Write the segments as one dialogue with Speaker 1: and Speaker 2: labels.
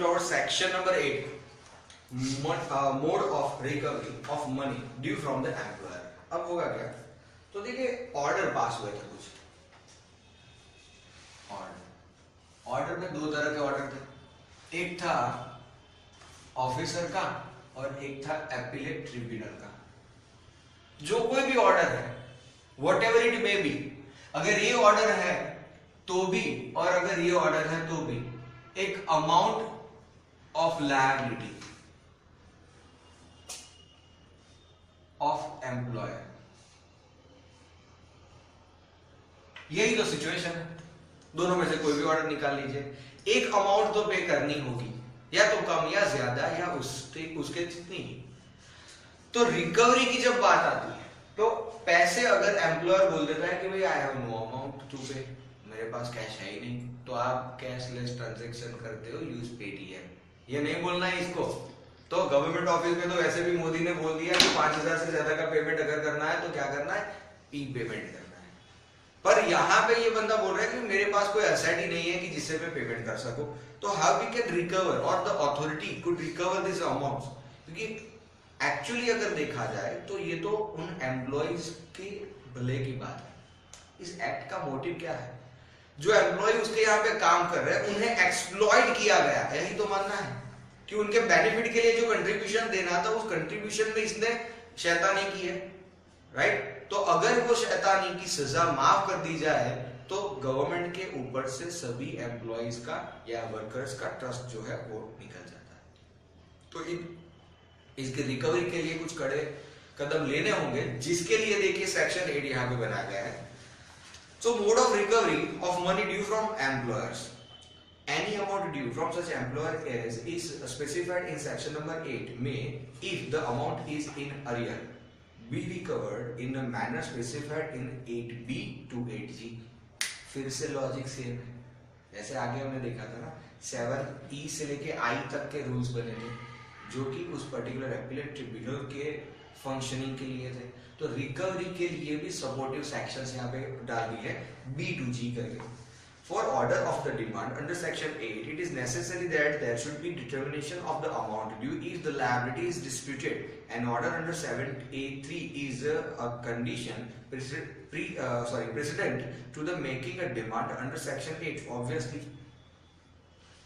Speaker 1: towards section number 8, mode of recovery of money due from the employer. अब होगा क्या? तो देखिए ऑर्डर पास हुए थे कुछ ऑर्डर में दो तरह के ऑर्डर थे, एक था ऑफिसर का और एक था एपीलेट ट्रिब्यूनल का। जो कोई भी ऑर्डर है what ever it may be, अगर ये ऑर्डर है तो भी और अगर ये ऑर्डर है तो भी एक amount of liability of employer, यही तो सिचुएशन है। दोनों में से कोई भी ऑर्डर निकाल लीजिए, एक अमाउंट तो पे करनी होगी, या तो कम या ज्यादा या उसके जितनी ही। तो रिकवरी की जब बात आती है तो पैसे अगर एम्प्लॉयर बोल देता है कि भाई I have no amount to pay, मेरे पास कैश है ही नहीं, तो आप कैशलेस ट्रांजैक्शन करते हो, यूज पेटीएम। ये नहीं बोलना है इसको, तो गवर्नमेंट ऑफिस में तो वैसे भी मोदी ने बोल दिया कि 5,000 से ज्यादा का पेमेंट अगर करना है तो क्या करना है, ई पेमेंट करना है। पर यहाँ पे ये बंदा बोल रहा है कि मेरे पास कोई एसेट ही नहीं है कि जिससे मैं पेमेंट कर सकूं, तो हाउ वी कैन रिकवर और the authority could recover this amounts, क्योंकि एक्चुअली अगर देखा जाए तो ये तो उन एम्प्लॉइज के भले की बात है। इस एक्ट का मोटिव क्या है? जो एम्प्लॉय उसके यहाँ पे काम कर रहे हैं उन्हें एक्सप्लॉइट किया गया, यही तो मानना है कि उनके बेनिफिट के लिए जो कंट्रीब्यूशन देना था उस कंट्रीब्यूशन में इसने शैतानी की है, राइट? तो अगर वो शैतानी की सजा माफ कर दी जाए तो गवर्नमेंट के ऊपर से सभी एम्प्लॉइज का या वर्कर्स का ट्रस्ट जो है वो निकल जाता है। तो इसके रिकवरी के लिए कुछ कड़े कदम लेने होंगे, जिसके लिए देखिए सेक्शन 8 यहाँ पे बनाया गया है। So mode of recovery of money due from employers. Any amount due from such employer is specified in section number 8 may, if the amount is in arrear, be recovered in a manner specified in 8B to 8G. फिर से logic same है, जैसे आगे हमने देखा था ना, 7E से लेके I तक के रूल्स बने थे जो कि उस पर्टिकुलर एपीलेट ट्रिब्यूनल के फंक्शनिंग के लिए थे। तो रिकवरी के लिए भी सपोर्टिव सेक्शंस यहाँ पे डाल दी है B to G करके। For order of the demand under section 8, it is necessary that there should be determination of the amount due if the liability is disputed. An order under 7A3 is a condition precedent to the making a demand under section 8. Obviously,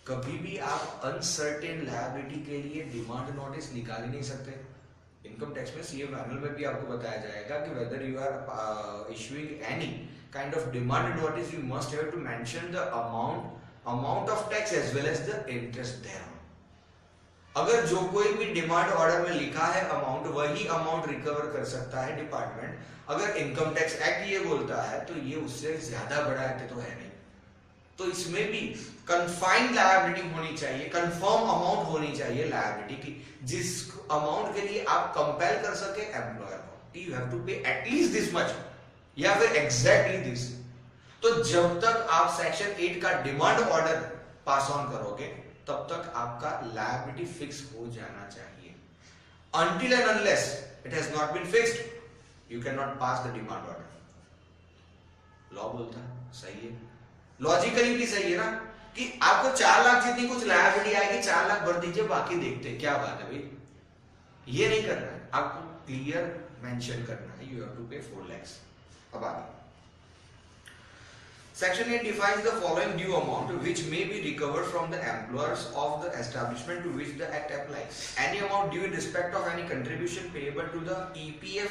Speaker 1: कभी भी आप uncertain liability के लिए demand notice निकाल ही नहीं सकते। Income tax में सीए पैनल में भी आपको बताया जाएगा कि whether you are issuing any kind of demand notice you must have to mention the amount of tax as well as the interest there. अगर जो कोई भी डिमांड ऑर्डर में लिखा है अमाउंट, वही अमाउंट रिकवर कर सकता है डिपार्टमेंट। अगर इनकम टैक्स एक्ट ये बोलता है तो ये उससे ज्यादा बड़ा एक्ट तो है नहीं। तो इसमें भी कन्फाइंड लायबिलिटी होनी चाहिए, कंफर्म अमाउंट होनी चाहिए लायबिलिटी की, जिस अमाउंट के लिए आप कंपेल कर सके एम्प्लॉयर को, यू हैव टू पे एटलीस्ट दिस मच या फिर एग्जैक्टली दिस। तो जब तक आप सेक्शन 8 का डिमांड ऑर्डर पास ऑन करोगे तब तक आपका लायबिलिटी फिक्स हो जाना चाहिए। Until and unless it has not been fixed you can not pass the demand order. Law बोलता है, सही है, लॉजिकली भी सही है ना, कि आपको 4 लाख जितनी कुछ लायबिलिटी आएगी 4 लाख भर दीजिए, बाकी देखते हैं क्या बात है भाई। ये नहीं करना है, आपको क्लियर मेंशन करना है, यू हैव टू पे 4 lakhs। अब आगे Section 8 defines the following due amount which may be recovered from the employers of the establishment to which the act applies. Any amount due in respect of any contribution payable to the EPF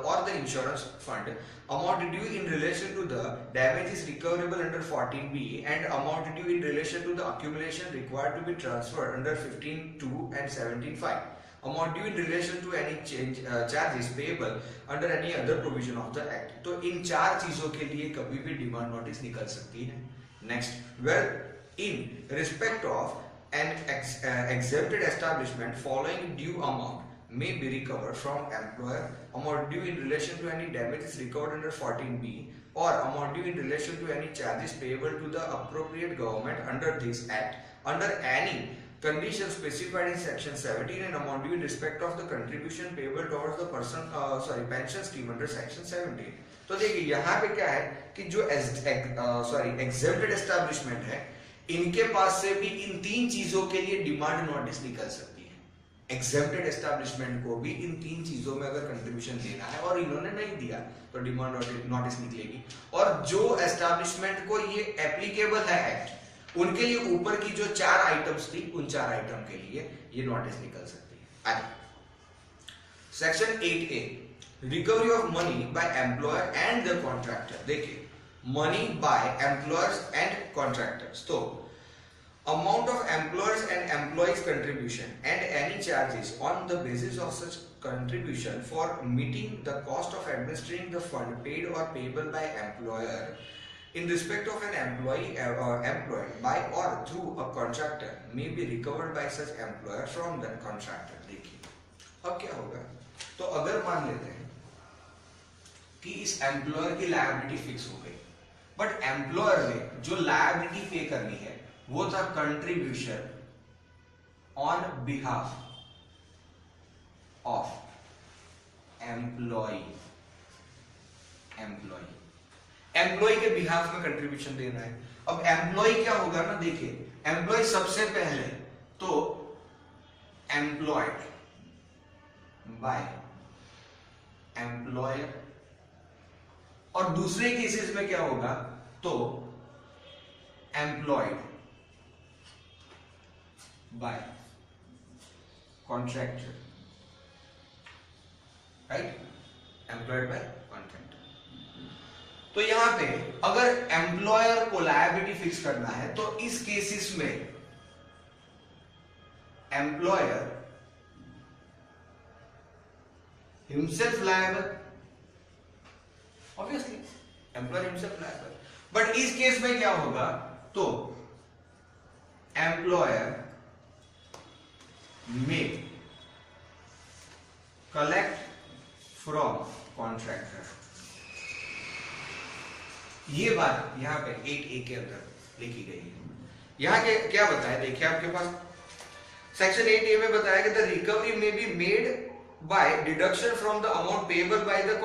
Speaker 1: or the insurance fund, amount due in relation to the damages recoverable under 14B, and amount due in relation to the accumulation required to be transferred under 15(2) and 17(5). Amount due in relation to any charges payable under any other provision of the act. तो इन 4 चीजों के लिए कभी भी demand notice निकल सकती है। Next, well in respect of an exempted establishment following due amount may be recovered from employer: amount due in relation to any damages recovered under 14B, or amount due in relation to any charges payable to the appropriate government under this act under any conditions specified in section 17, and amount due in respect of the contribution payable towards the pension scheme under section 17. तो देखिए यहाँ पे क्या है कि जो exempted establishment है, इनके पास से भी इन 3 चीजों के लिए डिमांड नोटिस निकल सकती है। एग्जेम्प्टेड एस्टैब्लिशमेंट को भी इन 3 चीजों में अगर कंट्रीब्यूशन देना है और इन्होंने नहीं दिया तो डिमांड नोटिस निकलेगी। और जो एस्टैब्लिशमेंट को ये एप्लीकेबल है एक्ट, उनके लिए ऊपर की जो 4 आइटम्स थी, उन 4 आइटम के लिए ये नोटिस निकल सकती है। आगे section 8A, recovery of money by employer and the contractor. देखिए, money by employers and contractors, तो amount of employers and employees contribution and any charges on the basis of such contribution for meeting the cost of administering the fund paid or payable by employer in respect of an employee employed by or through a contractor may be recovered by such employer from the contractor। देखिए अब क्या होगा, तो अगर मान लेते हैं कि इस एम्प्लॉयर की लायबिलिटी फिक्स हो गई, बट एम्प्लॉयर ने जो लायबिलिटी पे करनी है वो था contribution on behalf of employ के बिहाफ में कंट्रीब्यूशन देना है। अब एम्प्लॉय क्या होगा ना, देखिए एम्प्लॉय सबसे पहले तो एम्प्लॉयड बाय एम्प्लॉयर, और दूसरे केसेस में क्या होगा, तो employed by contractor, right? Employed by contractor। तो यहां पे अगर एम्प्लॉयर को लायबिलिटी फिक्स करना है तो इस केसेस में employer himself liable, obviously employer himself liable, but इस केस में क्या होगा, तो employer may collect from contractor। ये बात यहां पे 8A के अंदर लिखी गई है। यहां के क्या बताया, देखिए आपके पास सेक्शन 8A में बताया कि द रिकवरी में be made by deduction from the amount payable by the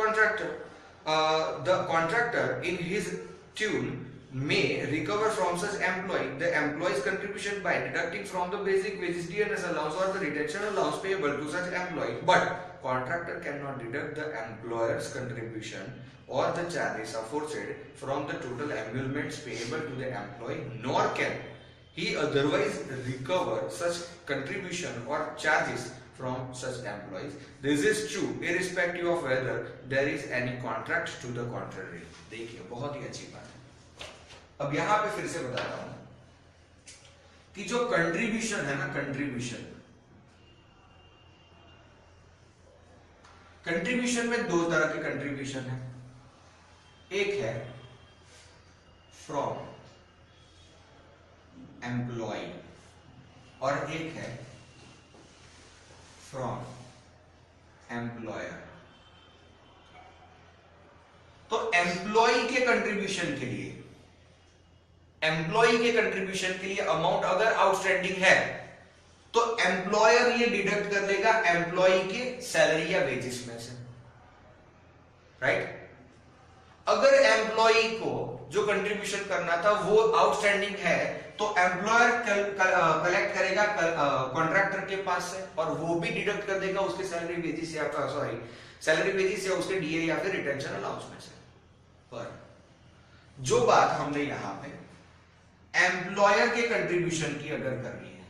Speaker 1: contractor in his tune may recover from such employee the employee's contribution by deducting from the basic wages, DNS allowance or the retention allowance payable to such employee, but contractor cannot deduct the employer's contribution or the charges aforesaid from the total emoluments payable to the employee, nor can he otherwise recover such contribution or charges from such employees। This is true irrespective of whether there is any contract to the contrary। देखिए बहुत ही अच्छी बात है। अब यहां पे फिर से बता रहा हूं कि जो कंट्रीब्यूशन है ना, कंट्रीब्यूशन में 2 तरह के कंट्रीब्यूशन है। एक है फ्रॉम एम्प्लॉय और एक है फ्रॉम एम्प्लॉयर। तो एम्प्लॉय के कंट्रीब्यूशन के लिए अमाउंट अगर आउटस्टैंडिंग है तो एम्प्लॉयर ये डिडक्ट कर लेगा एम्प्लॉय के सैलरी या वेजेस में से, राइट। अगर एम्प्लॉय को जो कंट्रीब्यूशन करना था वो आउटस्टैंडिंग है तो एम्प्लॉयर कलेक्ट करेगा कॉन्ट्रैक्टर के पास से और वो भी डिडक्ट कर देगा उसके सैलरी वेजेस या उसके डीए या फिर रिटेंशन अलाउंस में से। पर जो बात हमने यहां पे एम्प्लॉयर के कंट्रीब्यूशन की अगर करनी है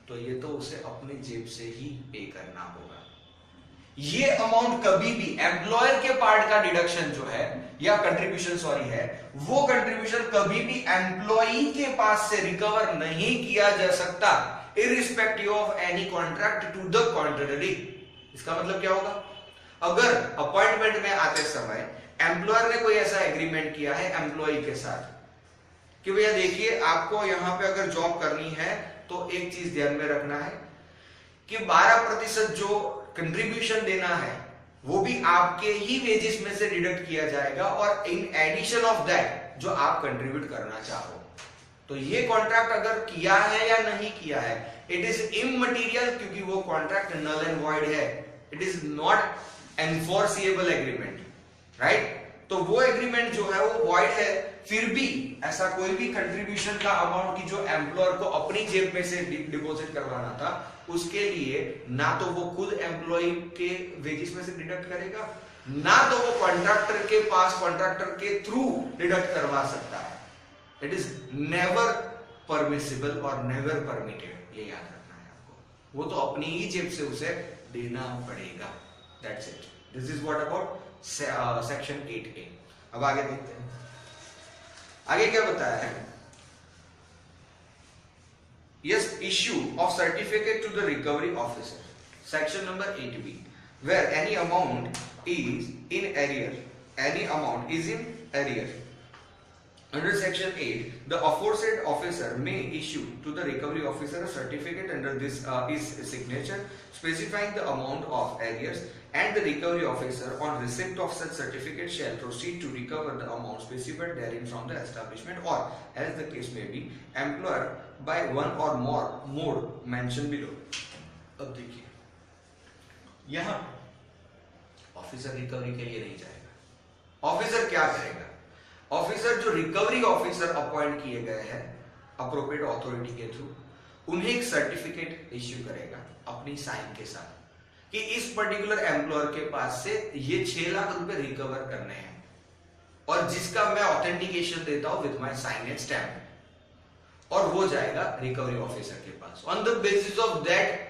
Speaker 1: तो ये तो उसे अपनी जेब से ही पे करना होगा। ये अमाउंट कभी भी एम्प्लॉयर के पार्ट का डिडक्शन जो है या कंट्रीब्यूशन है वो कंट्रीब्यूशन कभी भी एम्प्लॉई के पास से रिकवर नहीं किया जा सकता irrespective of any contract to the contrary. इसका मतलब क्या होगा, अगर अपॉइंटमेंट में आते समय एम्प्लॉयर ने कोई ऐसा एग्रीमेंट किया है एम्प्लॉई के साथ कि भैया देखिए आपको यहां पे अगर जॉब करनी है तो एक चीज ध्यान में रखना है कि 12% जो कंट्रीब्यूशन देना है वो भी आपके ही वेजेस में से डिडक्ट किया जाएगा और इन एडिशन ऑफ दैट जो आप कंट्रीब्यूट करना चाहो। तो ये कॉन्ट्रैक्ट अगर किया है या नहीं किया है इट इज इममटीरियल, क्योंकि वो कॉन्ट्रैक्ट नल एंड वॉइड है, it is not enforceable agreement, right. तो वो एग्रीमेंट जो है वो वॉइड है फिर भी ऐसा कोई भी कंट्रीब्यूशन का अमाउंट की जो एम्प्लॉयर को अपनी जेब में से डिपॉजिट करवाना था, उसके लिए ना तो वो खुद एम्प्लॉय के वेजेस में से डिडक्ट करेगा, ना तो वो कॉन्ट्रैक्टर के पास कॉन्ट्रैक्टर के थ्रू डिडक्ट करवा सकता है. इट इज नेवर परमिसिबल और नेवर परमिटेड, ये याद रखना है आपको. वो तो अपनी ही जेब से उसे देना पड़ेगा. That's it. This is what about section 8A. अब आगे देखते हैं. आगे क्या बताया है? Yes, issue of certificate to the recovery officer. Section number 8B, where any amount is in arrear, any amount is in arrear. Under section 8, the aforesaid officer may issue to the recovery officer a certificate under this his signature specifying the amount of arrears, and the recovery officer on receipt of such certificate shall proceed to recover the amount specified therein from the establishment or, as the case may be, employer by one or more mode mentioned below. अब देखिए, यहाँ officer recovery के लिए नहीं जाएगा. Officer क्या करेगा? Officer जो रिकवरी ऑफिसर अपॉइंट किए गए हैं अप्रोप्रिएट अथॉरिटी के थ्रू, उन्हें एक सर्टिफिकेट इश्यू करेगा अपनी साइन के साथ कि इस पर्टिकुलर एम्प्लॉयर के पास से ये 6 लाख रुपए रिकवर करने हैं, और जिसका मैं ऑथेंटिकेशन देता हूं with my sign and stamp, और वो जाएगा रिकवरी ऑफिसर के पास. On the basis of that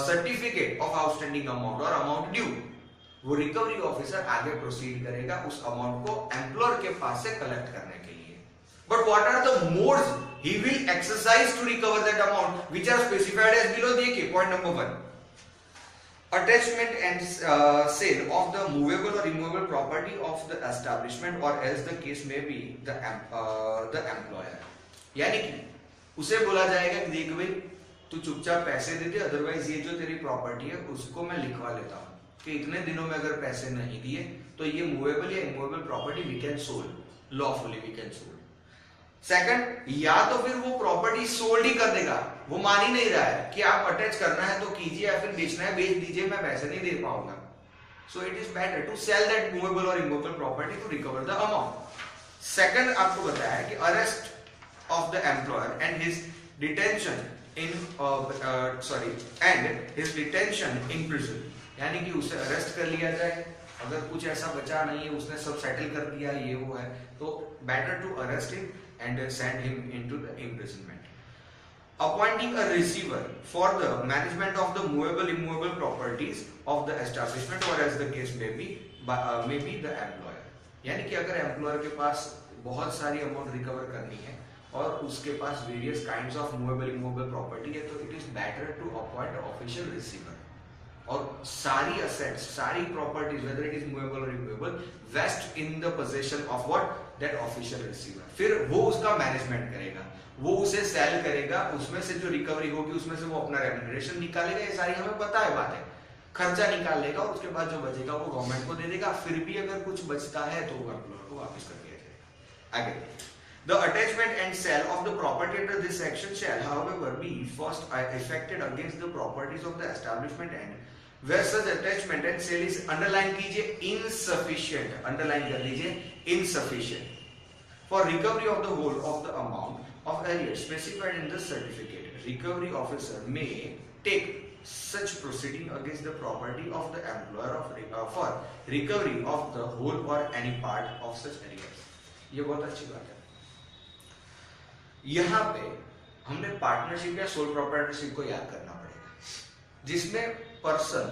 Speaker 1: certificate of outstanding amount और अमाउंट ड्यू, वो रिकवरी ऑफिसर आगे प्रोसीड करेगा उस अमाउंट को एम्प्लॉयर के पास से कलेक्ट करने के लिए. But what are the modes he will exercise to recover that amount which are specified as below. देखिए, point number 1, attachment and sale of the movable or immovable property of the establishment or as the case may be the employer. यानी कि उसे बोला जाएगा कि देख भाई, तू चुपचाप पैसे दे दे, अदरवाइज ये जो तेरी प्रॉपर्टी है उसको मैं लिखवा लेता हूं कि इतने दिनों में अगर पैसे नहीं दिए तो ये मूवेबल या immovable property we can sold, lawfully we can sold. Second, या तो फिर वो प्रॉपर्टी सोल्ड ही कर देगा, वो मान ही नहीं रहा है कि आप अटैच करना है तो कीजिए या फिर बेचना है बेच दीजिए, मैं पैसे नहीं दे पाऊंगा. So it is better to sell that movable और immovable property to recover the amount. Second, आपको बताया है कि arrest of the employer and his detention in prison, यानी कि उसे अरेस्ट कर लिया जाए. अगर कुछ ऐसा बचा नहीं है, उसने सब सेटल कर दिया, ये वो है, तो better to arrest him and send him into the imprisonment. Appointing a receiver for the management of the movable immovable properties of the establishment or as the case may be the employer. यानी कि अगर employer के पास बहुत सारी amount recover करनी है और उसके पास various kinds of movable immovable property है, तो it is better to appoint official receiver, और सारी असेट्स, सारी properties whether it is movable और immovable vest in the position of what, that official receiver. फिर वो उसका मैनेजमेंट करेगा, वो उसे सेल करेगा, उसमें से जो रिकवरी होगी उसमें से वो अपना रेम्यूनरेशन निकालेगा. ये सारी हमें पता है बात है. खर्चा निकाल लेगा और उसके बाद जो बचेगा वो गवर्नमेंट को दे देगा. फिर भी अगर कुछ बचता है तो वो एम्प्लॉयर को वापस कर दिया जाएगा. आगे, the attachment and sale of the property under this section shall however be first effected against the properties of the establishment and where such attachment and sale is underline कीजिए insufficient, underline कर लीजिए insufficient for recovery of the whole of the amount of arrears specified in the certificate. Recovery officer may take such proceeding against the property of the employer for recovery of the whole or any part of such arrears. ये बहुत अच्छी बात है. यहाँ पे हमने partnership या sole proprietorship को याद करना पड़ेगा, जिसमें person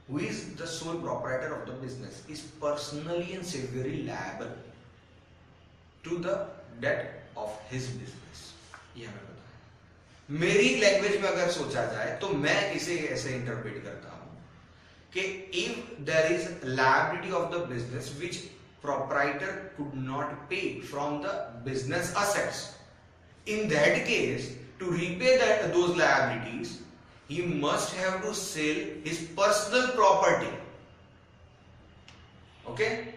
Speaker 1: who is the sole proprietor of the business is personally and severely liable to the debt of his business. ये हमें पता है. मेरी लैंग्वेज में अगर सोचा जाए तो मैं इसे ऐसे इंटरप्रेट करता हूं कि if there is liability of the business which proprietor could not pay from the business assets, in that case to repay those liabilities he must have to sell his personal property. Okay,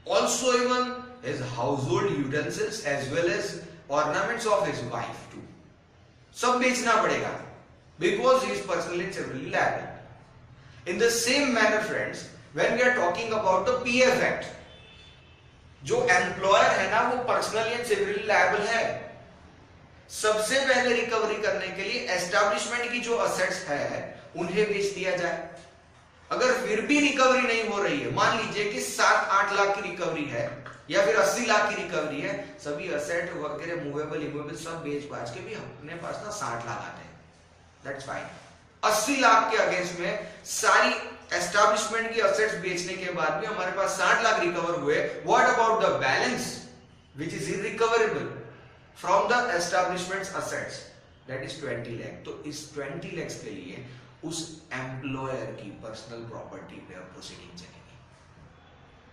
Speaker 1: also even his household utensils as well as ornaments of his wife too, सब बेचना पड़ेगा because he is personally and severally liable. In the same manner friends, when we are talking about the PF Act, जो employer है ना वो personally and civilly liable है। सबसे पहले रिकवरी करने के लिए एस्टैब्लिशमेंट की जो असेट्स है उन्हें बेच दिया जाए। अगर फिर भी रिकवरी नहीं हो रही है, मान लीजिए कि 7-8 लाख की रिकवरी है या फिर 80 लाख की रिकवरी है, सभी असेट वगैरह मूवेबल इमूवेबल सब बेच बाच के भी अपने पास ना 60 लाख आते हैं, दैट्स फाइन। 80 लाख के अगेंस्ट में सारी एस्टैब्लिशमेंट की असेट्स बेचने के बाद भी हमारे पास 60 लाख रिकवर हुए। What about the balance which is irrecoverable from the establishments assets, that is 20 lakh. तो इस 20 लाख के लिए उस एम्प्लॉयर की पर्सनल प्रॉपर्टी पे अब प्रोसीडिंग चलेगी।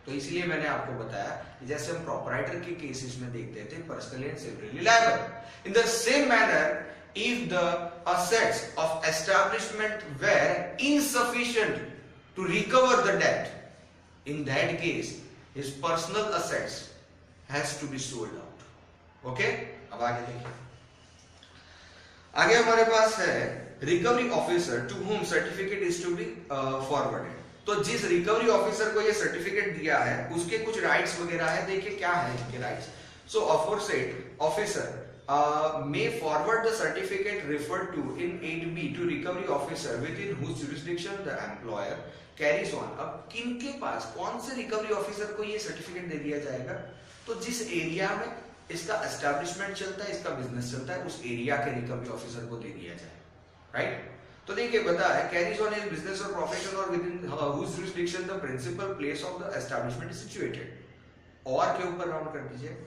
Speaker 1: तो इसलिए मैंने आपको बताया कि जैसे हम प्रोप्राइटर के केसेस में देखते थे personally and civilly liable, in the same manner if the assets of establishment were insufficient to recover the debt, in that case his personal assets has to be sold out. Okay, अब आगे देखिए। आगे हमारे पास है recovery officer to whom certificate is to be forwarded। तो जिस recovery officer को ये सर्टिफिकेट दिया है उसके कुछ राइट्स वगैरह है। देखिए क्या है इनके rights. So aforesaid officer may forward the certificate referred to in 8B to recovery officer within whose jurisdiction the employer carries on। अब किनके पास, कौन से रिकवरी ऑफिसर को ये सर्टिफिकेट दे दिया जाएगा? तो जिस एरिया में इसका एस्टैब्लिशमेंट चलता है, इसका बिजनेस चलता है, उस एरिया के रिकवरी ऑफिसर को दे दिया जाए, राइट। तो देखिए बता है कैरीज ऑन हिज बिजनेस और प्रोफेशन और within whose jurisdiction the principal place of the establishment is situated। और के ऊपर राउंड कर दीजिए।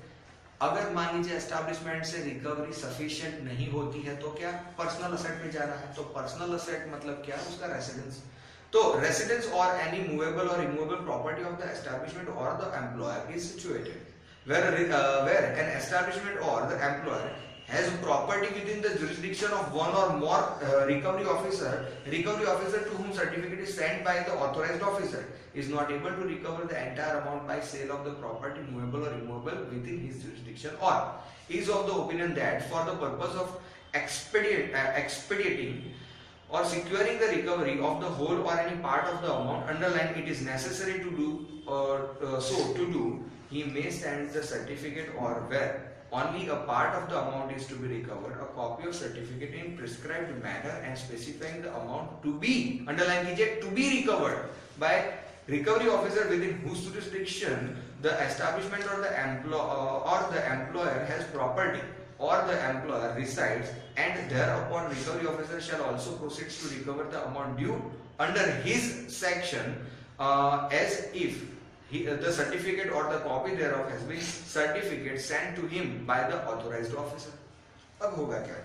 Speaker 1: अगर मान लीजिए एस्टैब्लिशमेंट से रिकवरी सफिशिएंट नहीं होती है तो क्या पर्सनल असेट पे जाना है। तो पर्सनल असेट मतलब क्या, उसका रेसिडेंस। तो रेसिडेंस और एनी मूवेबल और immovable property of the establishment और the employer is situated where an establishment or the employer has property within the jurisdiction of one or more recovery officer to whom certificate is sent by the authorized officer is not able to recover the entire amount by sale of the property movable or immovable within his jurisdiction, or is of the opinion that for the purpose of expediting or securing the recovery of the whole or any part of the amount underlined it is necessary to do he may send the certificate, or where only a part of the amount is to be recovered, a copy of certificate in prescribed manner and specifying the amount to be, underline कीजिए, to be recovered by recovery officer within whose jurisdiction the establishment or the employer has property or the employer resides, and thereupon recovery officer shall also proceed to recover the amount due under his section as if the certificate or the copy thereof has been certificate sent to him by the authorized officer। अब होगा क्या,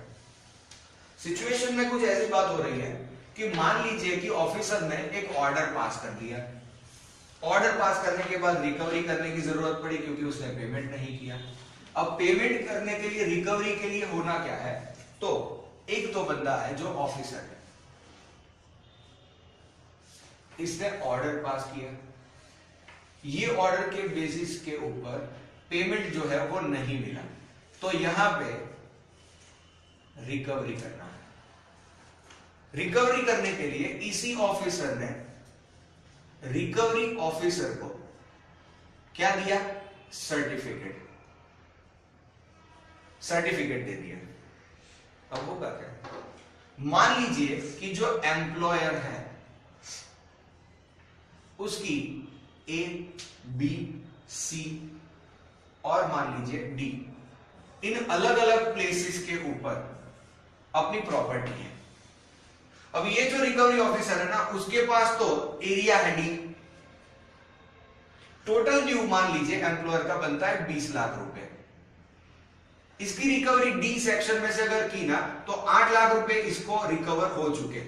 Speaker 1: situation में कुछ ऐसी बात हो रही है कि मान लीजिए कि ऑफिसर ने एक ऑर्डर पास कर दिया। ऑर्डर पास करने के बाद रिकवरी करने की जरूरत पड़ी क्योंकि उसने पेमेंट नहीं किया। अब पेमेंट करने के लिए, रिकवरी के लिए होना क्या है, तो एक तो बंदा है जो ऑफिसर है, इसने ऑर्डर पास किया, ये ऑर्डर के बेसिस के ऊपर पेमेंट जो है वो नहीं मिला, तो यहां पे रिकवरी करना है। रिकवरी करने के लिए इसी ऑफिसर ने रिकवरी ऑफिसर को क्या दिया, सर्टिफिकेट दे दिया। अब होगा क्या, मान लीजिए कि जो एम्प्लॉयर है उसकी ए, बी, सी और मान लीजिए डी, इन अलग अलग प्लेसेस के ऊपर अपनी प्रॉपर्टी है। अब ये जो रिकवरी ऑफिसर है ना, उसके पास तो एरिया है डी। टोटल ड्यू मान लीजिए एम्प्लॉयर का बनता है 20 लाख रुपए। इसकी रिकवरी डी सेक्शन में से अगर की ना तो 8 लाख रुपए इसको रिकवर हो चुके।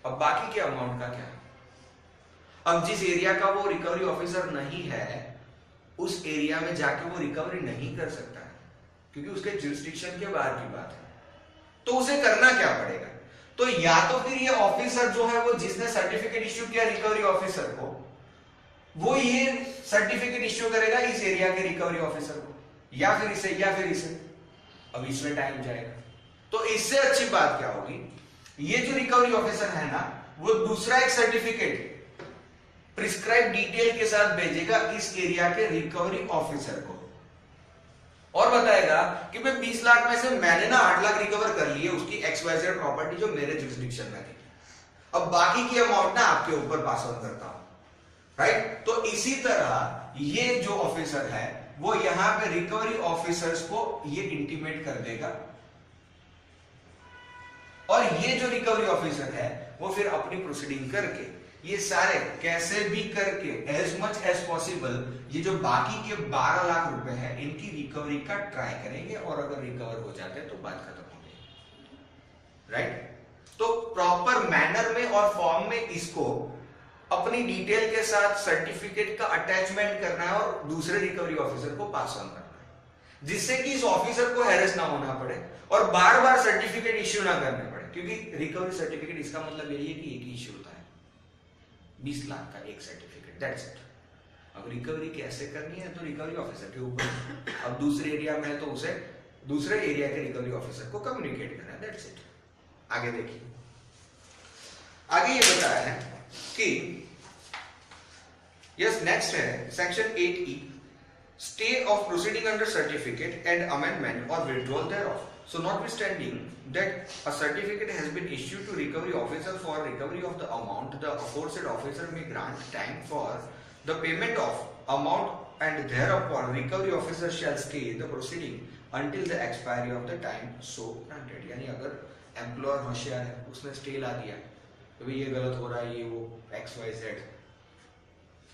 Speaker 1: अब बाकी के अमाउंट का क्या, अब जिस एरिया का वो रिकवरी ऑफिसर नहीं है उस एरिया में जाके वो रिकवरी नहीं कर सकता है क्योंकि उसके जुरिस्डिक्शन के बाहर की बात है। तो उसे करना क्या पड़ेगा, तो या तो फिर ये ऑफिसर जो है वो जिसने सर्टिफिकेट इश्यू किया रिकवरी ऑफिसर को, वो ये सर्टिफिकेट इश्यू करेगा इस एरिया के रिकवरी ऑफिसर को, या फिर इसे। अब इसमें टाइम जाएगा। तो इससे अच्छी बात क्या होगी, ये जो रिकवरी ऑफिसर है ना वो दूसरा एक सर्टिफिकेट प्रिस्क्राइब डिटेल के साथ भेजेगा इस एरिया के रिकवरी ऑफिसर को और बताएगा कि भाई 20 लाख में से मैंने ना 8 लाख रिकवर कर लिए उसकी XYZ प्रॉपर्टी जो मेरे जुरिसडिक्शन में थी, अब बाकी की अमाउंट ना आपके ऊपर पास ऑन करता हूं, राइट। तो इसी तरह ये जो ऑफिसर है वो यहां पे रिकवरी ऑफिसर्स को ये इंटीमेट कर देगा और ये जो रिकवरी ऑफिसर है वो फिर अपनी प्रोसीडिंग करके ये सारे कैसे भी करके एज मच एज पॉसिबल ये जो बाकी के 12 लाख रुपए हैं इनकी रिकवरी का ट्राई करेंगे और अगर रिकवर हो जाते हैं तो बात खत्म हो गई, राइट। तो प्रॉपर मैनर में और फॉर्म में इसको अपनी डिटेल के साथ सर्टिफिकेट का अटैचमेंट करना है और दूसरे रिकवरी ऑफिसर को पास ऑन करना है, जिससे कि इस ऑफिसर को हैरेस ना होना पड़े और बार बार सर्टिफिकेट इश्यू ना करने पड़े, क्योंकि रिकवरी सर्टिफिकेट इसका मतलब यही है कि एक ही इश्यू होता है 20 लाख का एक सर्टिफिकेट, दैट्स इट। अब रिकवरी कैसे करनी है तो रिकवरी ऑफिसर के ऊपर, अब दूसरे एरिया में है तो उसे दूसरे एरिया के रिकवरी ऑफिसर को कम्युनिकेट करना है, दैट्स इट। आगे देखिए, आगे ये बताया है कि यस नेक्स्ट है section 8E, stay of proceeding under certificate and amendment और withdrawal thereof. So notwithstanding that a certificate has been issued to recovery officer for recovery of the amount, the aforesaid officer may grant time for the payment of amount and thereupon recovery officer shall stay the proceeding until the expiry of the time so granted. यानी अगर employer होशियार है उसने stay ला दिया तो भाई ये गलत हो रहा है ये वो XYZ,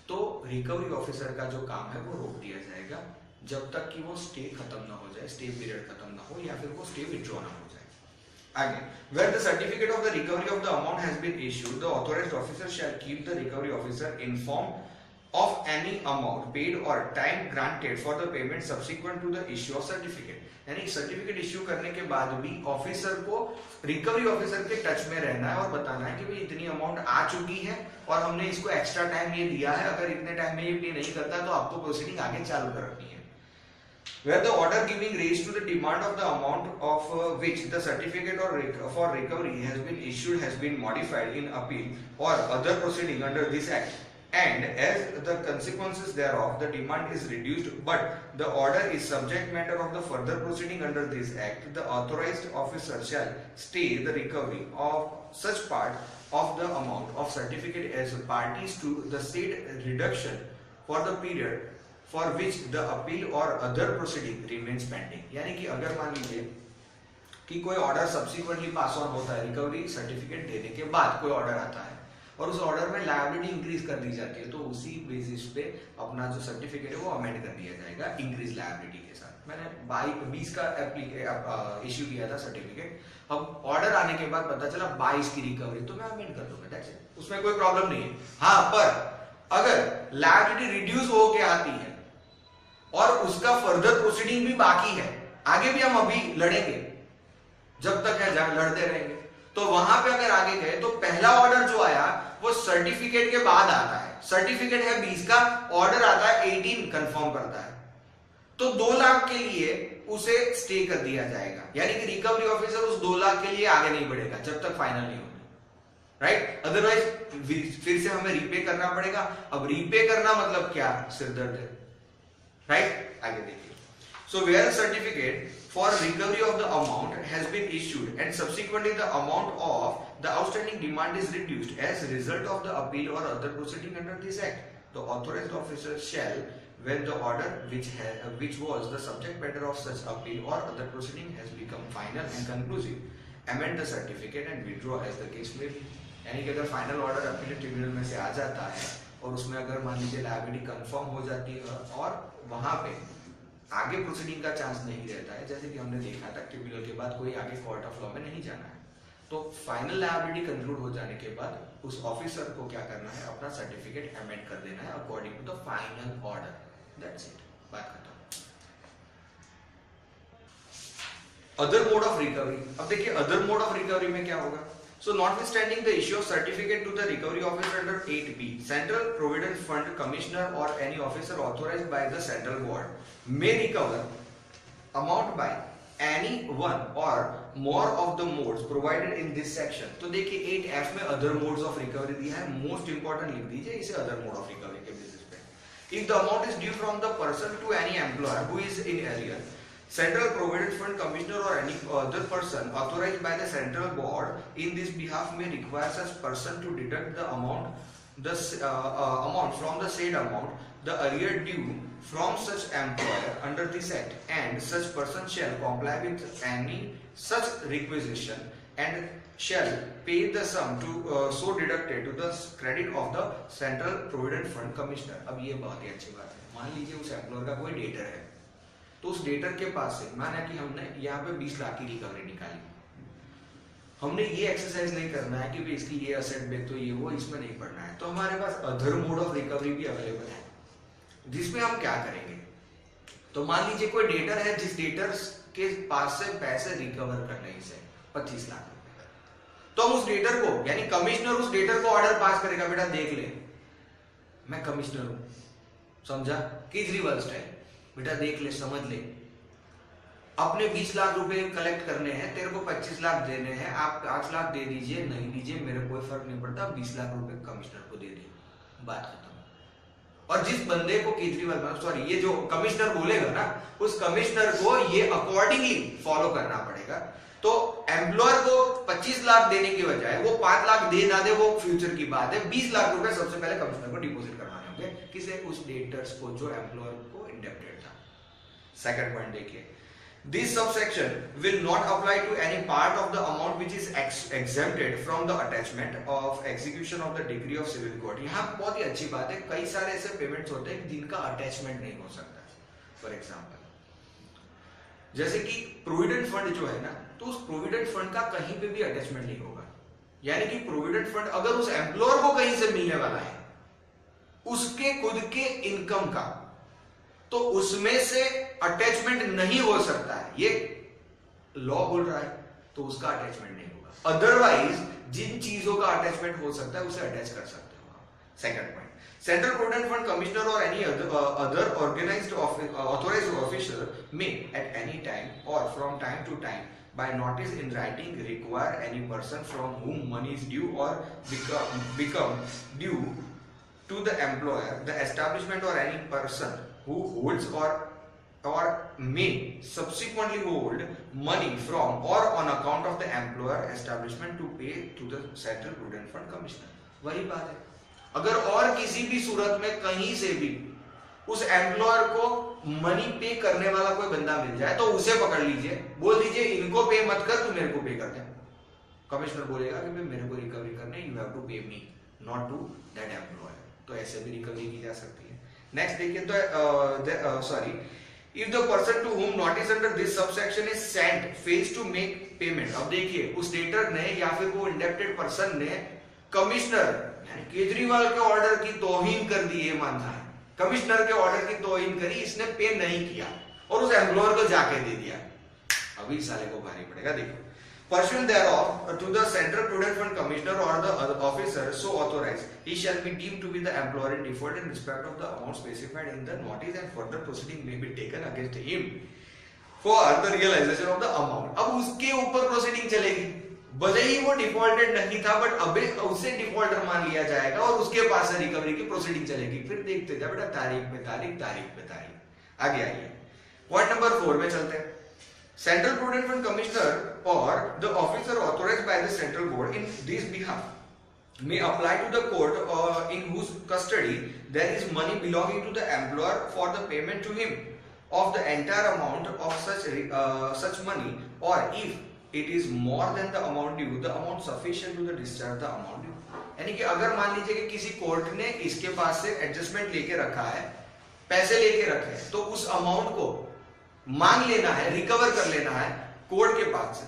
Speaker 1: तो रिकवरी ऑफिसर का जो काम है वो रोक दिया जाएगा जब तक कि वो स्टे खत्म ना हो जाए, स्टे पीरियड खत्म ना हो या फिर वो स्टे विथड्रॉ ना हो जाए। आगे, where the certificate of the recovery of the amount has been issued, the authorized officer shall keep the recovery officer informed of any amount paid or time granted for the payment subsequent to the issue of certificate. यानी certificate issue करने के बाद भी officer को recovery officer के touch में रहना है और बताना है कि भाई इतनी अमाउंट आ चुकी है और हमने इसको एक्स्ट्रा टाइम ये दिया है, अगर इतने टाइम में ये पे नहीं करता तो आपको प्रोसीडिंग आगे चालू करनी है। Where the order giving rise to the demand of the amount of which the certificate or for recovery has been issued has been modified in appeal or other proceeding under this act, and as the consequences thereof the demand is reduced but the order is subject matter of the further proceeding under this act, the authorized officer shall stay the recovery of such part of the amount of certificate as parties to the said reduction for the period for which the appeal or other proceeding remains pending. यानी कि अगर मान लीजिए कि कोई order subsequently pass on होता है, recovery certificate देने के बाद कोई ऑर्डर आता है और उस ऑर्डर में लायबिलिटी इंक्रीज कर दी जाती है, तो उसी बेसिस पे अपना जो सर्टिफिकेट है वो अमेंड कर दिया जाएगा इंक्रीज लायबिलिटी के साथ। मैंने 20 का इश्यू किया था सर्टिफिकेट, अब ऑर्डर आने के बाद पता चला 22 की रिकवरी, तो मैं अमेंड कर दूंगा, दैट्स इट, उसमें कोई प्रॉब्लम नहीं है। हाँ, पर अगर लायबिलिटी रिड्यूस होके आती है और उसका फर्दर प्रोसीडिंग भी बाकी है, आगे भी हम अभी लड़ेंगे, जब तक है लड़ते रहेंगे, तो वहां पे अगर आगे गए तो पहला ऑर्डर जो आया वो सर्टिफिकेट के बाद आता है, सर्टिफिकेट है 20 का, ऑर्डर आता है 18 कंफर्म करता है, तो 2 लाख के लिए उसे स्टे कर दिया जाएगा, यानी कि रिकवरी ऑफिसर उस 2 लाख के लिए आगे नहीं बढ़ेगा जब तक फाइनल नहीं होगा, राइट। अदरवाइज फिर से हमें रीपे करना पड़ेगा। अब रीपे करना मतलब क्या, सिरदर्द है, राइट। आगे देखिए, so where certificate for recovery of the amount has been issued and subsequently the amount of the outstanding demand is reduced as a result of the appeal or other proceeding under this act, the authorized officer shall, when the order which was the subject matter of such appeal or other proceeding has become final and conclusive, amend the certificate and withdraw as the case may be. यानी कि अगर final order appeal tribunal में से आ जाता है और उसमें अगर मान लीजिए लायबिलिटी कंफर्म हो जाती है और वहां पे आगे प्रोसीडिंग का चांस नहीं रहता है, जैसे कि हमने देखा था ट्रिब्यूनल के बाद कोई आगे कोर्ट ऑफ लॉ में नहीं जाना है, तो फाइनल लायबिलिटी कंक्लूड हो जाने के बाद उस ऑफिसर को क्या करना है, अपना सर्टिफिकेट अमेंड कर देना है according to the final order, that's it, बात खत्म। अदर मोड ऑफ रिकवरी, अब देखिए अदर मोड ऑफ रिकवरी में क्या होगा। So notwithstanding the issue of certificate to the recovery officer under 8B, Central Provident Fund Commissioner or any officer authorized by the Central Board may recover amount by any one or more of the modes provided in this section. तो देखिए 8F में other modes of recovery दिया है, most important लिख दीजिए इसे other mode of recovery के basis पे. If the amount is due from the person to any employer who is in arrear, Central Provident Fund Commissioner or any other person authorized by the central board in this behalf may require such person to deduct the amount from the said amount, the arrear due from such employer under this act, and such person shall comply with any such requisition and shall pay the sum to so deducted to the credit of the Central Provident Fund Commissioner. अब ये बहुत ही अच्छी बात है. मान लीजिए उस employer का कोई डेटर है, तो उस डेटर के पास से माना कि हमने यहाँ पे 20 लाख की रिकवरी निकाली. हमने ये एक्सरसाइज नहीं करना है कि इसकी ये असेट बेच तो ये वो इसमें नहीं पढ़ना है. तो हमारे पास अदर मोड ऑफ रिकवरी भी अवेलेबल है, जिसमें हम क्या करेंगे. तो मान लीजिए कोई डेटर है जिस डेटर के पास से पैसे रिकवर करने से 25 लाख रुपए, तो हम उस डेटर को यानी कमिश्नर उस डेटर को ऑर्डर पास करेगा, बेटा देख ले मैं कमिश्नर हूं, समझा, केजरीवाल स्टाइल, बेटा देख ले समझ ले, अपने 20 लाख रुपए कलेक्ट करने हैं, तेरे को 25 लाख देने हैं, आप 5 लाख दे दीजिए नहीं दीजिए मेरे कोई फर्क नहीं पड़ता, 20 लाख रुपए कमिश्नर को दे दे, बात खत्म. और जिस बंदे को केजरीवाल सॉरी ये जो कमिश्नर बोलेगा ना, उस कमिश्नर को ये अकॉर्डिंगली फॉलो करना पड़ेगा. तो एम्प्लॉयर को 25 लाख देने की बजाय वो 5 लाख दे ना दे वो फ्यूचर की बात है, 20 लाख रुपए सबसे पहले कमिश्नर को डिपॉजिट करवाने होंगे, किसे, उस डेटर्स को जो एम्प्लॉयर को इंडेप्टेड था. सेकंड पॉइंट देखिए, this subsection will not apply to any part of the amount which is exempted from the attachment of execution of the decree of civil court. यहाँ बहुत ही अच्छी बात है, कई सारे ऐसे पेमेंट्स होते हैं जिनका अटैचमेंट नहीं हो सकता. फॉर एग्जाम्पल जैसे कि प्रोविडेंट फंड जो है ना, तो उस प्रोविडेंट फंड का कहीं पे भी अटैचमेंट नहीं होगा. यानी कि प्रोविडेंट फंड अगर उस एम्प्लॉयर को कहीं से मिलने वाला है उसके खुद के इनकम का, तो उसमें से अटैचमेंट नहीं हो सकता है, ये लॉ बोल रहा है, तो उसका अटैचमेंट नहीं होगा. अदरवाइज जिन चीजों का अटैचमेंट हो सकता है उसे अटैच कर सकते हो. Second point, central provident fund commissioner और any other organized authorized officer may at any time और from time to time by notice in writing require any person from whom money is due or become due to the employer, the establishment or any person who holds or may subsequently hold money from or on account of the employer establishment to pay to the Central Provident Fund Commissioner. वही बात है, अगर और किसी भी सूरत में कहीं से भी उस एम्प्लॉयर को मनी पे करने वाला कोई बंदा मिल जाए तो उसे पकड़ लीजिए, बोल दीजिए इनको पे मत कर, तू मेरे को पे कर दे. कमिश्नर बोलेगा कि मेरे को रिकवरी करने, you have to pay me not to that employer. तो ऐसे भी रिकवरी की जा सकती है. नेक्स्ट देखिए, तो sorry, if the person to whom notice under this subsection is sent fails to make payment. अब देखिए उस डेटर ने या फिर वो इंडेप्टेड पर्सन ने कमिश्नर यानी केजरीवाल के ऑर्डर की तौहीन कर दी, ये मानता है, कमिश्नर के ऑर्डर की तौहीन करी, इसने पे नहीं किया और उस एम्प्लॉयर को जाके दे दिया. अभी साले को भारी पड़ेगा. देखो, pursuant thereof to the Central Provident Fund Commissioner or the other officer so authorized, he shall be deemed to be the employer in default in respect of the amount specified in the notice, and further proceeding may be taken against him for the realization of the amount. अब उसके ऊपर proceeding चलेगी, भले ही वो defaulted नहीं था, but अबे उसे डिफॉल्टर मान लिया जाएगा और उसके पास से रिकवरी की प्रोसीडिंग चलेगी. फिर देखते जा बेटा, तारीख पे तारीख, तारीख पे तारीख. आगे आइए, पॉइंट नंबर 4 में चलते हैं. Central Provident Fund Commissioner or the officer authorized by the central board in this behalf may apply to the court in whose custody there is money belonging to the employer for the payment to him of the entire amount of such money, or if it is more than the amount due, the amount sufficient to the discharge the amount due. यानी कि अगर मान लीजिए कि किसी court ने इसके पास से एडजस्टमेंट लेके रखा है, पैसे लेके रखे हैं, तो उस अमाउंट को मांग लेना है, रिकवर कर लेना है कोर्ट के पास से,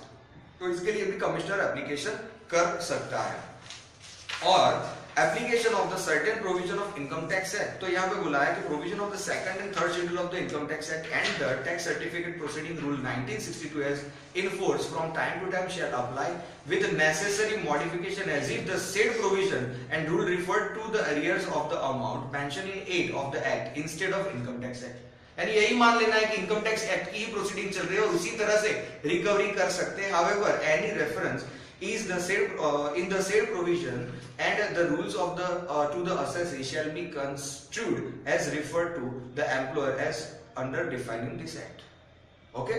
Speaker 1: तो इसके लिए भी कमिश्नर एप्लीकेशन कर सकता है. और application of the certain provision of income tax act, तो यहाँ पे बोला है कि provision of the second and third schedule of the income tax act and the tax certificate proceeding rule 1962 as in force from time to time shall apply with necessary modification as if the said provision and rule referred to the arrears of the amount mentioned in 8 of the act instead of income tax act. यानी यही मान लेना है कि income tax act की ही proceeding चल रही है और उसी तरह से रिकवरी कर सकते हैं. However any reference is the said in the said provision and the rules of the to the assessee shall be construed as referred to the employer as under defining this act. Okay.